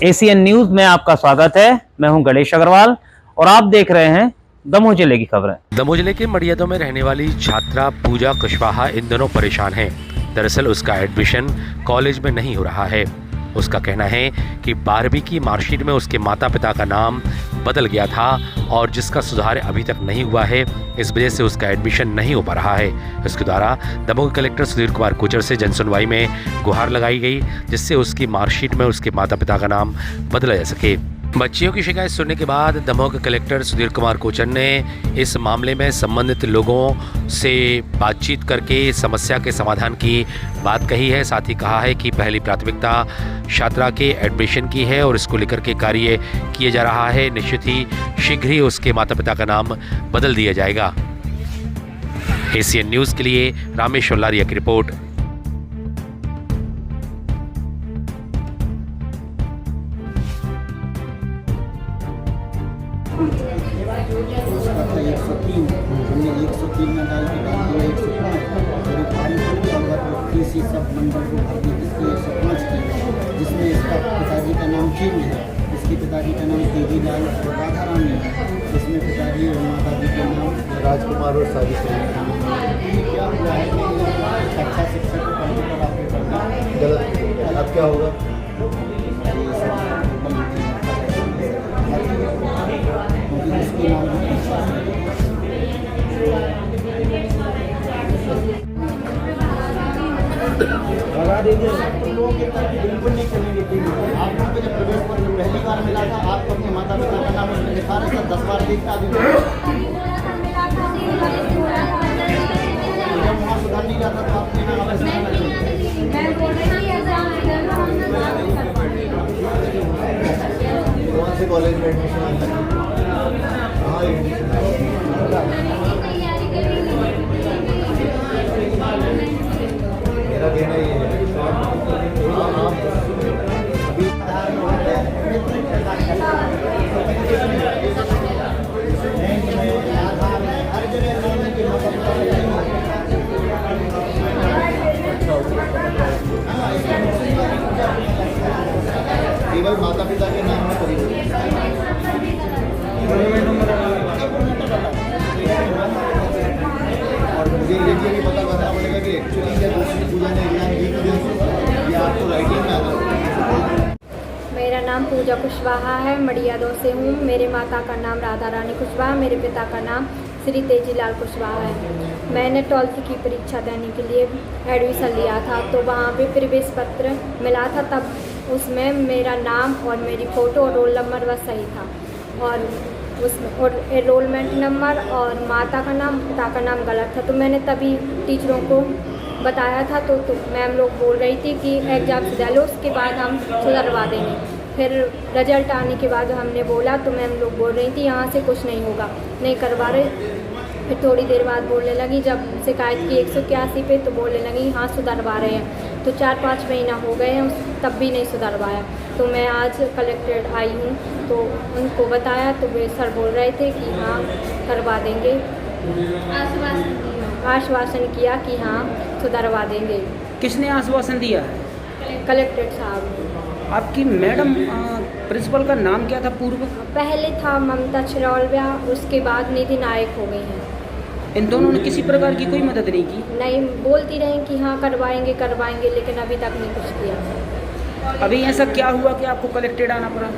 ACN news में आपका स्वागत है। मैं हूं गणेश अग्रवाल और आप देख रहे हैं दमोह जिले की खबरें। दमोह जिले के मड़ियादों में रहने वाली छात्रा पूजा कुशवाहा इन दिनों परेशान है। दरअसल उसका एडमिशन कॉलेज में नहीं हो रहा है। उसका कहना है कि 12वीं की मार्कशीट में उसके माता पिता का नाम बदल गया था और जिसका सुधार अभी तक नहीं हुआ है। इस वजह से उसका एडमिशन नहीं हो पा रहा है। इसके द्वारा दमोह कलेक्टर सुधीर कुमार कोचर से जनसुनवाई में गुहार लगाई गई, जिससे उसकी मार्कशीट में उसके माता पिता का नाम बदला जा सके। बच्चियों की शिकायत सुनने के बाद दमोह के कलेक्टर सुधीर कुमार कोचर ने इस मामले में संबंधित लोगों से बातचीत करके समस्या के समाधान की बात कही है। साथ ही कहा है कि पहली प्राथमिकता छात्रा के एडमिशन की है और इसको लेकर के कार्य किया जा रहा है। निश्चित ही शीघ्र ही उसके माता पिता का नाम बदल दिया जाएगा। एसीएन न्यूज़ के लिए रामेश वल्लारिया की रिपोर्ट। उसका 103 हमने 103 में डाल दिया 105 और कृषि सब मंडल को भर दी, इसकी 105 की, जिसमें इसका पिताजी का नाम चेंज है। इसके पिताजी का नाम देवी लाल राधा रानी है, इसमें पिताजी और माता जी का नाम राजकुमार और सावित्री। क्या हुआ है कि अच्छा शिक्षक को पढ़ने पर आपने पढ़ना गलत, अब क्या होगा? इसके नाम लगा देंगे। लोगों के तरफ बिल्कुल नहीं चलेंगे। आप लोगों को जब प्रवेश पत्र पहली बार मिला था, आपको अपने माता पिता का नाम उसमें लिखा रहे था, 10 बार देखता भी जब वहाँ सुधार नहीं जाता तो आपने कौन से कॉलेज में एडमिशन मेरा कहना ये है केवल माता पिता के नाम में और मुझे ये भी पता करना पड़ेगा कि एक्चुअली क्या दूसरी पूजा ने एग्जाम दी या आपको राइटिंग में आता। मेरा नाम पूजा कुशवाहा है, मड़ियादों से हूँ। मेरे माता का नाम राधा रानी कुशवाहा, मेरे पिता का नाम श्री तेजीलाल कुशवाहा है। मैंने 12th की परीक्षा देने के लिए एडमिशन लिया था, तो वहाँ पे प्रवेश पत्र मिला था, तब उसमें मेरा नाम और मेरी फ़ोटो और रोल नंबर बस सही था और उसमें और एनरोलमेंट नंबर और माता का नाम पिता का नाम गलत था। तो मैंने तभी टीचरों को बताया था, तो मैम लोग बोल रही थी कि एग्ज़ाम से लो, उसके बाद हम सुधरवा देंगे। फिर रिजल्ट आने के बाद हमने बोला तो मैम लोग बोल रही थी यहाँ से कुछ नहीं होगा, नहीं करवा रहे। फिर थोड़ी देर बाद बोलने लगी, जब शिकायत की 181 पे, तो बोलने लगी हाँ सुधरवा रहे हैं। तो 4-5 महीना हो गए हैं, तब भी नहीं सुधरवाया। तो मैं आज कलेक्ट्रेट आई हूँ, तो उनको बताया तो वे सर बोल रहे थे कि हाँ करवा देंगे। आश्वासन किया कि हाँ सुधरवा देंगे। किसने आश्वासन दिया? कलेक्ट्रेट साहब। आपकी मैडम प्रिंसिपल का नाम क्या था पूर्व? पहले था ममता छिरौलिया, उसके बाद निधि नायक हो गई हैं। इन दोनों ने किसी प्रकार की कोई मदद नहीं की? नहीं, बोलती रही कि हाँ करवाएंगे, लेकिन अभी तक नहीं कुछ किया। अभी ऐसा क्या हुआ कि आपको कलेक्ट्रेट आना पड़ा?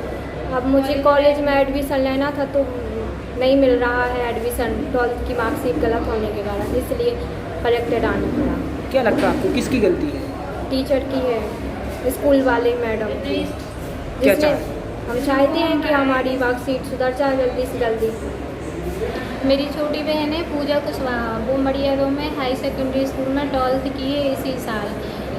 अब मुझे कॉलेज में एडमिशन लेना था, तो नहीं मिल रहा है एडमिशन 12th की मार्कशीट गलत होने के कारण, इसलिए कलेक्ट्रेट आना पड़ा। क्या लगता है आपको किसकी गलती है? टीचर की है, स्कूल वाले मैडम की। क्या हम चाहते हैं कि हमारी मार्कशीट सुधर जाए जल्दी से जल्दी। मेरी छोटी बहन है पूजा कुशवाहा, वो मड़ियादों में हाई सेकेंडरी स्कूल में 12th की है इसी साल।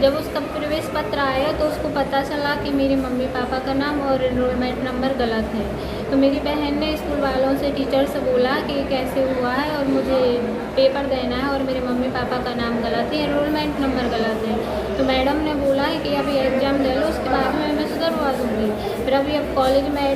जब उसका प्रवेश पत्र आया तो उसको पता चला कि मेरे मम्मी पापा का नाम और एनरोलमेंट नंबर गलत है। तो मेरी बहन ने स्कूल वालों से, टीचर से बोला कि कैसे हुआ है और मुझे पेपर देना है और मेरे मम्मी पापा का नाम गलत है, एनरोलमेंट नंबर गलत है। तो मैडम ने बोला है कि अभी एग्ज़ाम ले लो, उसके बाद में मैं सुधरवा दूँगी। फिर अभी अब कॉलेज में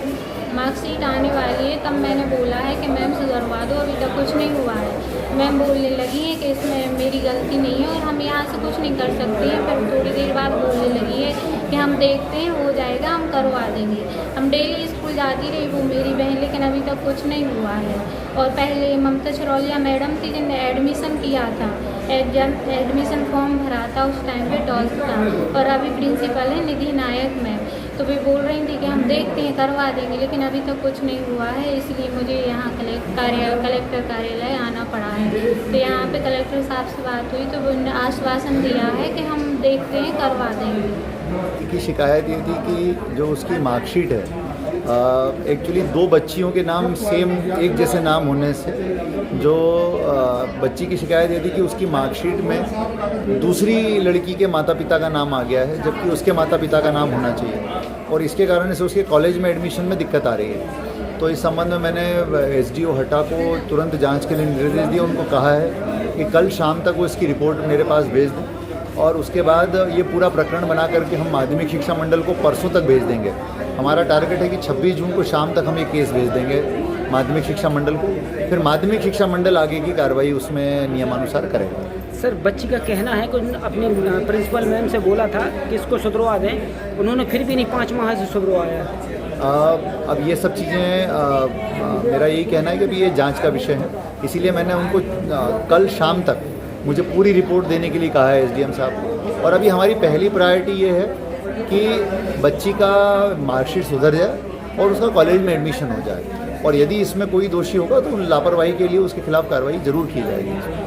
मार्कशीट आने वाली है, तब मैंने बोला है कि मैम सुधरवा दो, अभी तक कुछ नहीं हुआ है। मैम बोलने लगी है कि इसमें मेरी गलती नहीं है और हम यहाँ से कुछ नहीं कर सकते हैं। फिर थोड़ी देर बाद बोलने लगी है कि हम देखते हैं, हो जाएगा, हम करवा देंगे। हम डेली स्कूल जाती रही वो मेरी बहन, लेकिन अभी तक कुछ नहीं हुआ है। और पहले ममता छरौलिया मैडम थी जिनने एडमिशन किया था, एडमिशन फॉर्म भरा था उस टाइम पे 12th का, और अभी प्रिंसिपल है निधि नायक मैम। तो वे बोल रही थी कि हम देखते हैं, करवा देंगे, लेकिन अभी तक कुछ नहीं हुआ है। इसलिए मुझे यहाँ कलेक्टर कार्यालय आना पड़ा है। तो यहाँ पे कलेक्टर साहब से बात हुई तो उन्होंने आश्वासन दिया है कि हम देखते हैं, करवा देंगे। की शिकायत ये थी कि जो उसकी मार्कशीट है, एक्चुअली 2 बच्चियों के नाम सेम एक जैसे नाम होने से जो बच्ची की शिकायत ये थी कि उसकी मार्कशीट में दूसरी लड़की के माता पिता का नाम आ गया है, जबकि उसके माता पिता का नाम होना चाहिए, और इसके कारण से उसके कॉलेज में एडमिशन में दिक्कत आ रही है। तो इस संबंध में मैंने एसडीओ हटा को तुरंत जांच के लिए निर्देश दिया। उनको कहा है कि कल शाम तक वो इसकी रिपोर्ट मेरे पास भेज दें, और उसके बाद ये पूरा प्रकरण बना करके हम माध्यमिक शिक्षा मंडल को परसों तक भेज देंगे। हमारा टारगेट है कि 26 जून को शाम तक हम ये केस भेज देंगे माध्यमिक शिक्षा मंडल को, फिर माध्यमिक शिक्षा मंडल आगे की कार्रवाई उसमें नियमानुसार करेगा। सर, बच्ची का कहना है कि अपने प्रिंसिपल मैम से बोला था कि इसको सुधरवा दें, उन्होंने फिर भी नहीं 5 माह से सुधरवाया। अब ये सब चीज़ें मेरा यही कहना है कि अभी ये जांच का विषय है, इसीलिए मैंने उनको कल शाम तक मुझे पूरी रिपोर्ट देने के लिए कहा है एसडीएम साहब को। और अभी हमारी पहली प्रायोरिटी ये है कि बच्ची का मार्कशीट सुधर जाए और उसका कॉलेज में एडमिशन हो जाए, और यदि इसमें कोई दोषी होगा तो लापरवाही के लिए उसके खिलाफ कार्रवाई जरूर की जाएगी।